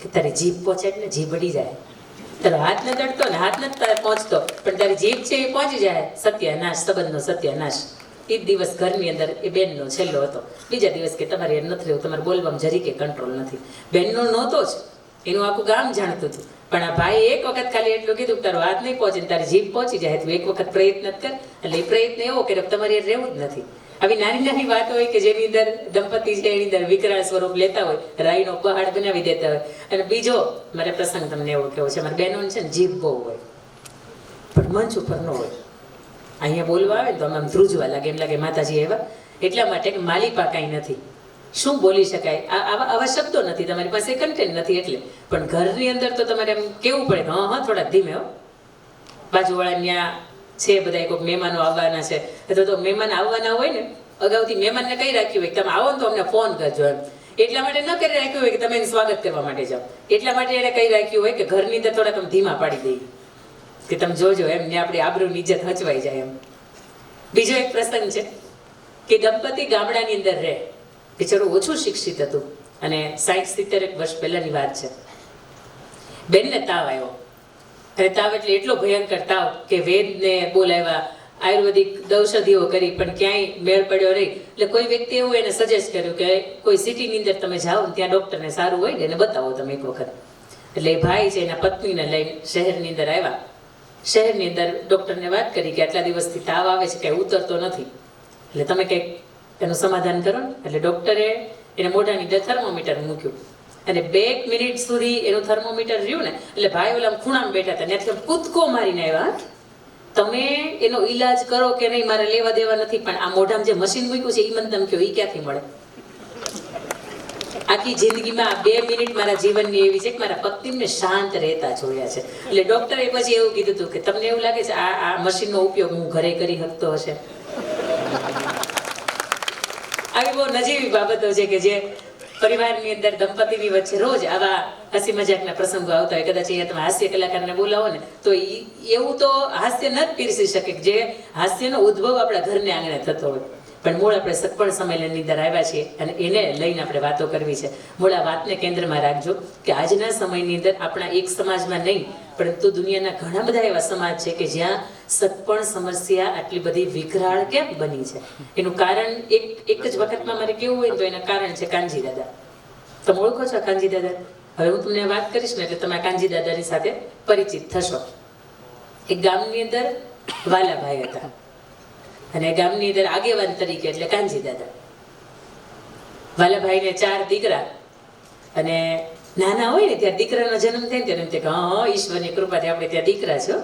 કે તારી જીભ પહોંચે એટલે જીભ અડી જાય. તારો હાથ ન દડતો ને હાથ નથી પહોંચતો, પણ તારી જીભ છે એ પહોંચી જાય. સત્યાનાશ, સંબંધનો સત્યાનાશ. એ દિવસ ઘરની અંદર એ બેનનો છેલ્લો હતો. બીજા દિવસ કે તમારે એમ નથી રહેવું, તમારે બોલવામાં જરી કે કંટ્રોલ નથી. બેનનો નહોતો જ, એનું આખું ગામ જાણતું હતું. પણ આ ભાઈ એક વખત ખાલી એટલું કીધું, તારો હાથ નહીં પહોંચે ને તારી જીભ પહોંચી જાય, તું એક વખત પ્રયત્ન કર. એટલે એ પ્રયત્ન એવો કે તમારે રહેવું જ નથી. આવી નાની નાની વાત હોય કે જેની અંદર દંપતી છે એની અંદર વિકરાળ સ્વરૂપ લેતા હોય, રાઈનો પહાડ બનાવી દેતા હોય. અને બીજો મારે પ્રસંગ તમને એવો કેવો છે, મારી બહેનો છે ને જીભ બહુ હોય પણ મંચ ઉપર ન હોય. અહીંયા બોલવા આવે ને તો આમ ધ્રુજવા લાગે, એમ લાગે માતાજી એવા. એટલા માટે કે માલિપા કાંઈ નથી, શું બોલી શકાય, આવા શબ્દો નથી, તમારી પાસે કન્ટેન્ટ નથી. એટલે પણ ઘરની અંદર તો તમારે એમ કેવું પડે કે હા થોડા ધીમે હો, બાજુવાળા ત્યાં છે બધા કોઈક મહેમાનો આવવાના છે, અથવા તો મહેમાન આવવાના હોય ને અગાઉથી મહેમાનને કહી રાખ્યું હોય કે તમે આવો ને તો અમને ફોન કરજો એમ. એટલા માટે ન કરી રાખ્યું હોય કે તમે એને સ્વાગત કરવા માટે જાઓ, એટલા માટે એને કહી રાખ્યું હોય કે ઘરની અંદર થોડાક ધીમા પાડી દઈએ કે તમે જોજો એમને આપણી આબરૂની ઇજ્જત હચવાઈ જાય એમ. બીજો એક પ્રસંગ છે કે દંપતી ગામડાની અંદર રહે, બિચારું ઓછું શિક્ષિત હતું અને 60-70 વર્ષ પહેલાની વાત છે. બેનને તાવ આવ્યો, અને તાવ એટલે એટલો ભયંકર તાવ કે વેદને બોલાવ્યા, આયુર્વેદિક ઔષધિઓ કરી પણ ક્યાંય મેળ પડ્યો નહીં. એટલે કોઈ વ્યક્તિ એવું એને સજેસ્ટ કર્યું કે કોઈ સિટીની અંદર તમે જાઓ ને ત્યાં ડૉક્ટરને સારું હોય ને એને બતાવો તમે એક વખત. એટલે એ ભાઈ છે એના પત્નીને લઈને શહેરની અંદર આવ્યા. શહેરની અંદર ડૉક્ટરને વાત કરી કે આટલા દિવસથી તાવ આવે છે, કાંઈ ઉતરતો નથી, એટલે તમે કંઈક એનું સમાધાન કરો ને. એટલે ડૉક્ટરે એને મોઢાની અંદર થર્મોમીટર મૂક્યું અને 2 મિનિટ સુધી એનું થર્મોમીટર રહ્યું ને. એટલે ભાઈ ઓલા ખૂણામાં બેઠા હતા, ત્યાંથી કૂદકો મારીને આવ્યા, તમે એનો ઈલાજ કરો કે નહીં મારે લેવા દેવા નથી, પણ આ મોઢામાં જે મશીન મૂક્યું છે એ મને તમે કહો એ ક્યાંથી મળે. આખી જિંદગીમાં 2 મિનિટ મારા જીવનની એવી છે કે મારા પત્નીને શાંત રહેતા જોયા છે. એટલે ડૉક્ટરે પછી એવું કીધું હતું કે તમને એવું લાગે છે આ મશીનનો ઉપયોગ હું ઘરે કરી શકતો હશે. આવી બહુ નજીવી બાબતો છે કે જે પરિવારની અંદર દંપતીની વચ્ચે રોજ આવા હસી મજાકના પ્રસંગો આવતા હોય. કદાચ અહીંયા તમે હાસ્ય કલાકારને બોલાવો ને તો એવું તો હાસ્ય ન જ પીરસી શકે જે હાસ્યનો ઉદ્ભવ આપણા ઘરને આંગણે થતો હોય. પણ મૂળ આપણે સત્પણ સંમેલનની અંદર આવ્યા છીએ અને એને લઈને આપણે વાતો કરવી છે. મૂળ આ વાતને કેન્દ્રમાં રાખજો કે આજના સમયની અંદર આપણા એક સમાજમાં નહીં પરંતુ દુનિયાના ઘણા બધા એવા સમાજ છે કે જ્યાં સત્પણ સમસ્યા આટલી બધી વિકરાળ કેમ બની છે. એનું કારણ એક જ વખતમાં મારે કેવું હોય તો એના કારણ છે કાનજી દાદા. તમે ઓળખો છો કાનજી દાદા? હવે હું તમને વાત કરીશ ને એટલે તમે કાનજી દાદાની સાથે પરિચિત થશો. એક ગામની અંદર વાલાભાઈ હતા અને ગામની અંદર આગેવાન તરીકે એટલે કાનજી દાદા. વાલાભાઈને 4 દીકરા, અને નાના હોય ને ત્યારે દીકરાનો જન્મ થાય ને ત્યારે કે હા ઈશ્વરની કૃપાથી આપણે ત્યાં દીકરા છો.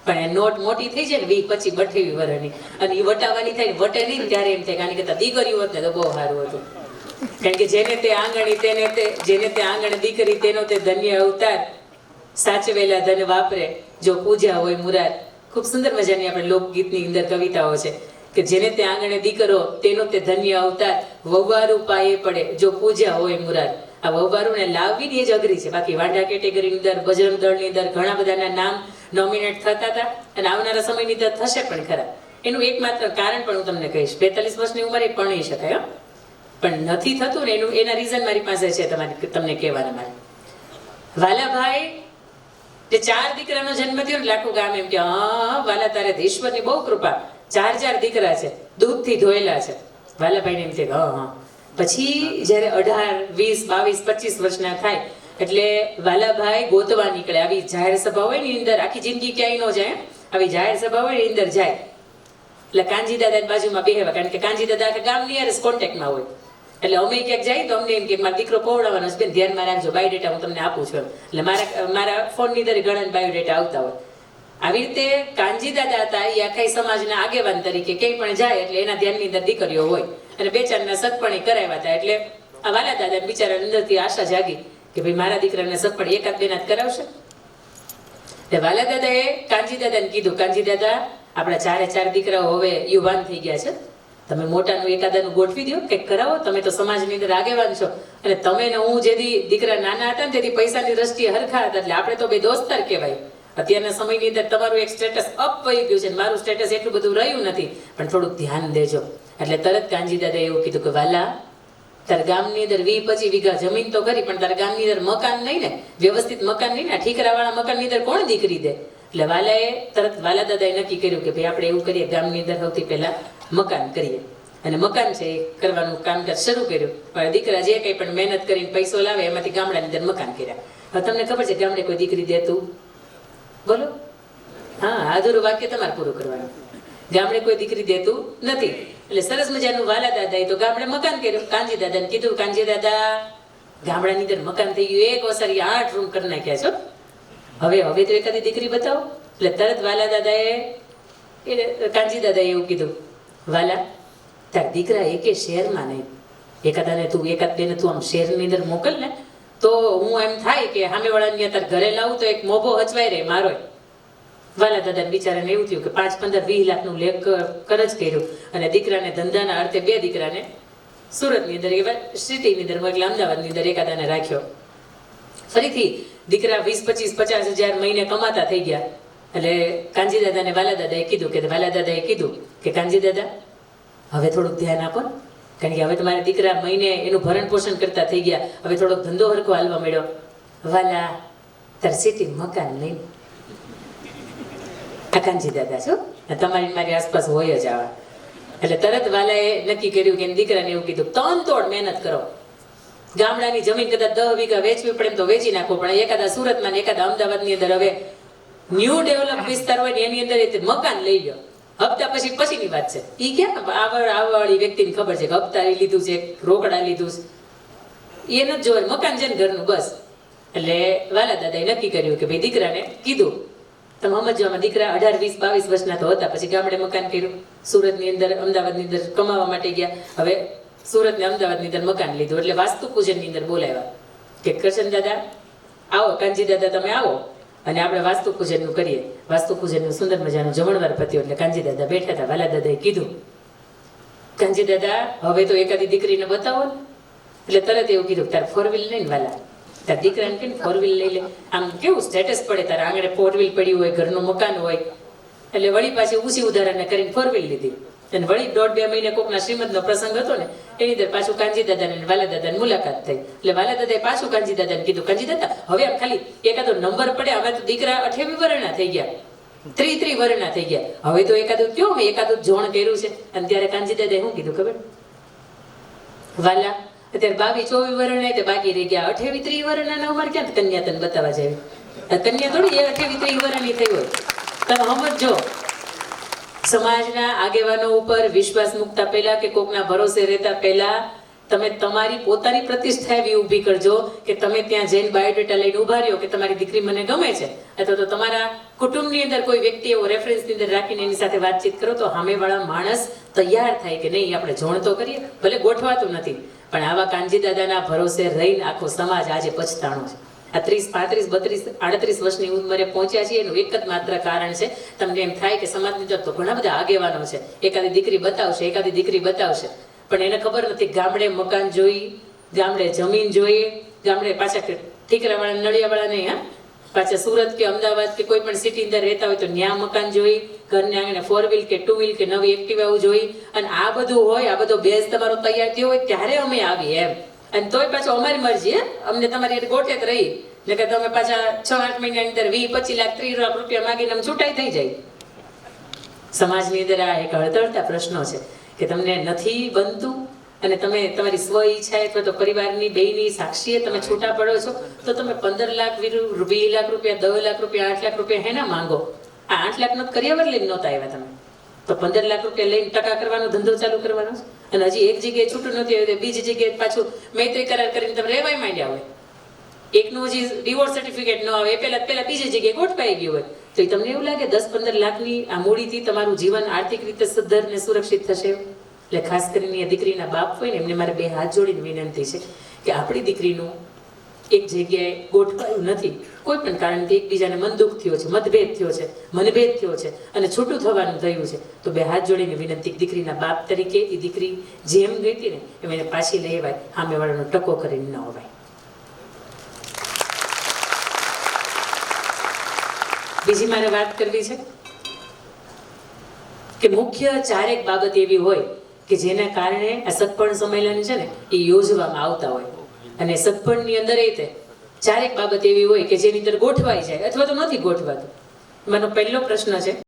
પણ એ નોટ મોટી થઈ જાય ને 20, 25, 28 વર્ષની અને એ વટાવાની થાય ને વટે નહીં ત્યારે એમ થાય કારણ કે દીકરીઓ હોત ને તો બહુ સારું હતું. કારણ કે જેને તે આંગણી જેને તે આંગણ દીકરી તેનો તે ધન્ય અવતાર, સાચવેલા ધન વાપરે જો પૂજા હોય મુરાર. ખૂબ સુંદર મજાની આપણે લોકગીતની અંદર કવિતાઓ છે કે જેને તે આંગણે દીકરો તેનો તે ધન્ય અવતાર, વહવારું પાયે પડે જો પૂજા હોય મુરાર. આ વહવારુંને લાવવી એ જ અઘરી છે. બાકી વાંઢા કેટેગરીની અંદર બજરંગ દળની અંદર ઘણા બધાના નામ નોમિનેટ થતા હતા અને આવનારા સમયની અંદર થશે પણ ખરા. એનું એકમાત્ર કારણ પણ હું તમને કહીશ, 42 વર્ષની ઉંમરે ભણી શકાય પણ નથી થતું ને એના રીઝન મારી પાસે છે તમને કહેવાના. મારે વાલાભાઈ જે 4 દીકરાનો જન્મ થયો ને લાખું ગામ એમ કે હા વાલા તારે ઈશ્વરની બહુ કૃપા, 4 દીકરા છે, દૂધથી ધોયેલા છે. વાલાભાઈને એમ કે હા. પછી જ્યારે 18, 20, 22, 25 વર્ષના થાય એટલે વાલાભાઈ ગોતવા નીકળે. આવી જાહેર સભા હોય ને અંદર આખી જિંદગી ક્યાંય ન જાય, આવી જાહેર સભા હોય ને અંદર જાય એટલે કાનજી દાદાની બાજુમાં બેહવા. કારણ કે કાનજી દાદા આખા ગામની યાર કોન્ટેક્ટમાં હોય. એટલે અમે ક્યાંક જાય તો અમને એમ કે મારો દીકરો પહોંચાડવાનો છે, બેન ધ્યાનમાં રાખજો, બાયોડેટા હું તમને આપું છું. એટલે મારા ફોનની અંદર ઘણા બાયોડેટા આવતા હોય. આવી રીતે કાનજી દાદા હતા એ આખા સમાજના આગેવાન તરીકે ક્યાંય પણ જાય એટલે એના ધ્યાનની અંદર દીકરીઓ હોય અને 2-4 સત્પણી કરાવ્યા હતા. એટલે આ વાલા દાદા બિચારા અંદરથી આશા જાગી કે ભાઈ મારા દીકરાને સત્પણી 1-2 કરાવશે. એટલે વાલા દાદાએ કાનજી દાદાને કીધું, કાનજી દાદા આપણા 4 દીકરાઓ હવે યુવાન થઈ ગયા છે, તમે મોટાનું એકાદાનું ગોઠવી દો, કંઈક કરાવો. તમે તો સમાજની અંદર આગેવાન છો અને તમે ને હું જેથી દીકરા નાના હતા ને તેથી પૈસાની દ્રષ્ટિએ હરખા હતા એટલે આપણે તો બે દોસ્તાર કહેવાય. અત્યારના સમયની અંદર તમારું એક સ્ટેટસ અપ વહી ગયું છે, મારું સ્ટેટસ એટલું બધું રહ્યું નથી, પણ થોડુંક ધ્યાન દેજો. એટલે તરત કાનજી દાદાએ એવું કીધું કે વાલા તારા ગામની અંદર 20-25 વીઘા જમીન તો ખરી, પણ તારા ગામની અંદર મકાન નહીં ને, વ્યવસ્થિત મકાન નહીં ને, ઠીકરાવાળા મકાનની અંદર કોણ દીકરી દે? એટલે વાલાએ તરત વાલા દાદાએ નક્કી કર્યું કે ભાઈ આપણે એવું કરીએ, ગામની અંદર સૌથી પહેલા મકાન કરીએ. અને મકાન છે એ કરવાનું કામકાજ શરૂ કર્યું. પણ દીકરા જે કંઈ પણ મહેનત કરીને પૈસો લાવે એમાંથી ગામડાની અંદર મકાન કર્યા. હવે તમને ખબર છે ગામડે કોઈ દીકરી દેતું? બોલો. હા, અધૂરું વાક્ય તમારે પૂરું કરવાનું. ગામડે કોઈ દીકરી દેતું નથી. એટલે સરસ મજાનું વાલા દાદાએ તો ગામડે મકાન કર્યું. કાનજી દાદાને કીધું, કાનજી દાદા ગામડાની અંદર મકાન થઈ ગયું, એક ઓસારી 8 રૂમ કરી નાખ્યા છો, હવે તો એકાદી દીકરી બતાવો. એટલે તરત વાલા દાદાએ કાનજી દાદાએ એવું કીધું, વાલા તાર દીકરા એકે શહેરમાં નહીં, એકાદ બેને તું આમ શહેરની અંદર મોકલ ને, તો હું એમ થાય કે સામેવાળાની તાર ઘરે લાવું તો એક મોભો હચવાય રહે મારો. વાલા દાદાને બિચારાને એવું થયું કે 5-15-20 લાખનું લેખ કરજ કર્યું, અને દીકરાને ધંધાના અર્થે 2 દીકરાને સુરતની અંદર એવા સિટીની અંદર એટલે અમદાવાદની અંદર એકાદાને રાખ્યો. ફરીથી દીકરા 20-25-50 હજાર મહિને કમાતા થઈ ગયા. એટલે કાનજી દાદાને વાલા દાદાએ કીધું કે કાનજી દાદા હવે થોડુંક ધ્યાન આપો, કારણ કે હવે તમારા દીકરા મહિને એનું ભરણ પોષણ કરતા થઈ ગયા, હવે થોડોક ધંધો હરખો હાલવા મળ્યો. વાલા તાર સિટી મકાન નહીં. કાનજી દાદા છો, તમારી મારી આસપાસ હોય જ આવા. એટલે તરત વાલાએ નક્કી કર્યું કે દીકરાને એવું કીધું, તોડ મહેનત કરો. ગામડાની જમીન કદાચ 10 વીઘા વેચવી પડે તો વેચી નાખો, પણ એકાદા સુરતમાં ને એકાદા અમદાવાદની અંદર હવે ન્યૂ ડેવલપ વિસ્તાર હોય ને એની અંદર મકાન લઈ લો. હપ્તા પછીની વાત છે. એ ક્યાં આવવાળી વ્યક્તિને ખબર છે કે હપ્તા લીધું છે, રોકડા લીધું છે, એ નથી જોવે, મકાન છે ને ઘરનું બસ. એટલે વાલા દાદાએ નક્કી કર્યું કે ભાઈ દીકરાને કીધું, તમે સમજવામાં દીકરા 18, 20, 22 વર્ષના તો હતા. પછી ગામડે મકાન કર્યું, સુરતની અંદર અમદાવાદની અંદર કમાવા માટે ગયા. હવે સુરત ને અમદાવાદની અંદર મકાન લીધું. એટલે વાસ્તુ પૂજનની અંદર બોલાવ્યા કે કરશન દાદા આવો, કાનજી દાદા તમે આવો અને આપણે વાસ્તુ પૂજનનું કરીએ. વાસ્તુ પૂજનનું સુંદર મજાનું જમણવાર પત્યું. એટલે કાનજી દાદા બેઠા હતા. વાલા દાદાએ કીધું, કાનજી દાદા હવે તો એકાદી દીકરીને બતાવો ને. એટલે તરત એવું કીધું, તાર 4 વ્હીલ લઈને વાલા, તાર દીકરાને કે 4 વ્હીલ લઈ લે. આમ કેવું સ્ટેટસ પડે, તારા આંગણે 4 વ્હીલ પડી હોય, ઘરનું મકાન હોય. એટલે વળી પાછી ઊંચી ઉદાહરણને કરીને 4 વ્હીલ લીધી. અને વળી 1.5-2 મહિને કોકના શ્રીમદનો પ્રસંગ હતો ને, એની અંદર પાછું કાનજી દાદાને વાલા દાદાની મુલાકાત થઈ. એટલે વાલા દાદાએ પાછું કાનજી દાદાને કીધું, કાનજી દાદા હવે આમ ખાલી એકાદો નંબર પડે, અમે તો દીકરા 28 વર્ષના થઈ ગયા, 33 વર્ષના થઈ ગયા, હવે તો એકાદું કયો મેં એકાદું જોણ કર્યું છે. અને ત્યારે કાનજી દાદાએ શું કીધું ખબર? વાલા અત્યારે 22-24 વર્ષના તે બાકી રહી ગયા, 28-30 વર્ષના અમારે ક્યાં કન્યા તને બતાવવા જાય? કન્યા થોડી એ 28-30 વર્ષની થઈ હોય. તમે સમજો, સમાજના આગેવાનો ઉપર વિશ્વાસ મૂકતા પહેલા કે કોકના ભરોસે રહેતા પહેલા તમે તમારી પોતાની પ્રતિષ્ઠા એવી ઊભી કરજો કે તમે ત્યાં જઈને બાયોડેટા લઈને ઉભા રહ્યો કે તમારી દીકરી મને ગમે છે, અથવા તો તમારા કુટુંબની અંદર કોઈ વ્યક્તિ એવો રેફરન્સની અંદર રાખીને એની સાથે વાતચીત કરો તો સામેવાળા માણસ તૈયાર થાય કે નહીં આપણે જોણ તો કરીએ, ભલે ગોઠવાતું નથી પણ આવા કાનજી દાદાના ભરોસે રહીને આખો સમાજ આજે પછતાણો છે. આ 30, 35, 32, 38 વર્ષની ઉંમરે પહોંચ્યા છે એનું એક જ માત્ર કારણ છે. તમને એમ થાય કે સમાજની અંદર તો ઘણા બધા આગેવાનો છે, એકાદી દીકરી બતાવશે, પણ એને ખબર નથી ગામડે મકાન જોઈ, ગામડે જમીન જોઈ, ગામડે પાછા ઠીકરાવાળા નળિયાવાળા નહીં, પાછા સુરત કે અમદાવાદ કે કોઈ પણ સિટી અંદર રહેતા હોય તો ન્યા મકાન જોઈ, ઘરને આંગણે 4 વ્હીલ કે 2 વ્હીલ કે નવી એક્ટિવાઓ જોઈ. અને આ બધું હોય, આ બધો બેઝ તમારો તૈયાર થયો હોય ત્યારે અમે આવી એમ. અને તોય પાછો અમારી મરજી, અમને તમારી ગોઠે જ રહી ને કે તમે પાછા 6-8 મહિનાની અંદર 20-25 લાખ 30 લાખ રૂપિયા માગીને અમે છૂટાઈ થઈ જાય. સમાજની અંદર આ એક હળતળતા પ્રશ્નો છે કે તમને નથી બનતું અને તમે તમારી સ્વ ઈચ્છા અથવા તો પરિવારની બેયની સાક્ષીએ તમે છૂટા પડો છો તો તમે 15 લાખ 20 લાખ રૂપિયા 10 લાખ રૂપિયા 8 લાખ રૂપિયા હેના માંગો? આ 8 લાખ નો કરિયાવર લઈને નહોતા આવ્યા તમે તો 15 લાખ રૂપિયા લઈને ટકા કરવાનો ધંધો ચાલુ કરવાનો છે. અને હજી એક જગ્યાએ છૂટું નથી આવ્યું, બીજી જગ્યાએ પાછું મૈત્રી કરાર કરીને તમે રહેવાય માંડ્યા હોય. એકનું હજી ડિવોર્સ સર્ટિફિકેટ ન આવે એ પહેલા બીજી જગ્યાએ ગોઠવાઈ ગયું હોય તો એ તમને એવું લાગે 10-15 લાખની આ મૂડીથી તમારું જીવન આર્થિક રીતે સદ્ધર ને સુરક્ષિત થશે? એટલે ખાસ કરીને એ દીકરીના બાપ હોય ને એમને મારે 2 હાથ જોડીને વિનંતી છે કે આપણી દીકરીનું એક જગ્યાએ ગોઠવાયું નથી, કોઈ પણ કારણથી એકબીજાને મન દુઃખ થયો છે, મનભેદ થયો છે અને છૂટું થવાનું થયું છે તો 2 હાથ જોડીને વિનંતી, દીકરીના બાપ તરીકે એ દીકરી જેમ ગઈ હતી ને એમ એને પાછી લઈ અવાય, સામેવાળાનો ટકો કરીને ન અવાય. બીજી મારે વાત કરવી છે કે મુખ્ય 4 બાબત એવી હોય કે જેના કારણે આ સગપણ સંમેલન છે ને એ યોજવામાં આવતા હોય. અને સગપણની અંદર એ તે ચારેક બાબત એવી હોય કે જેની અંદર ગોઠવાઈ જાય અથવા તો નથી ગોઠવાતું. મારો પહેલો પ્રશ્ન છે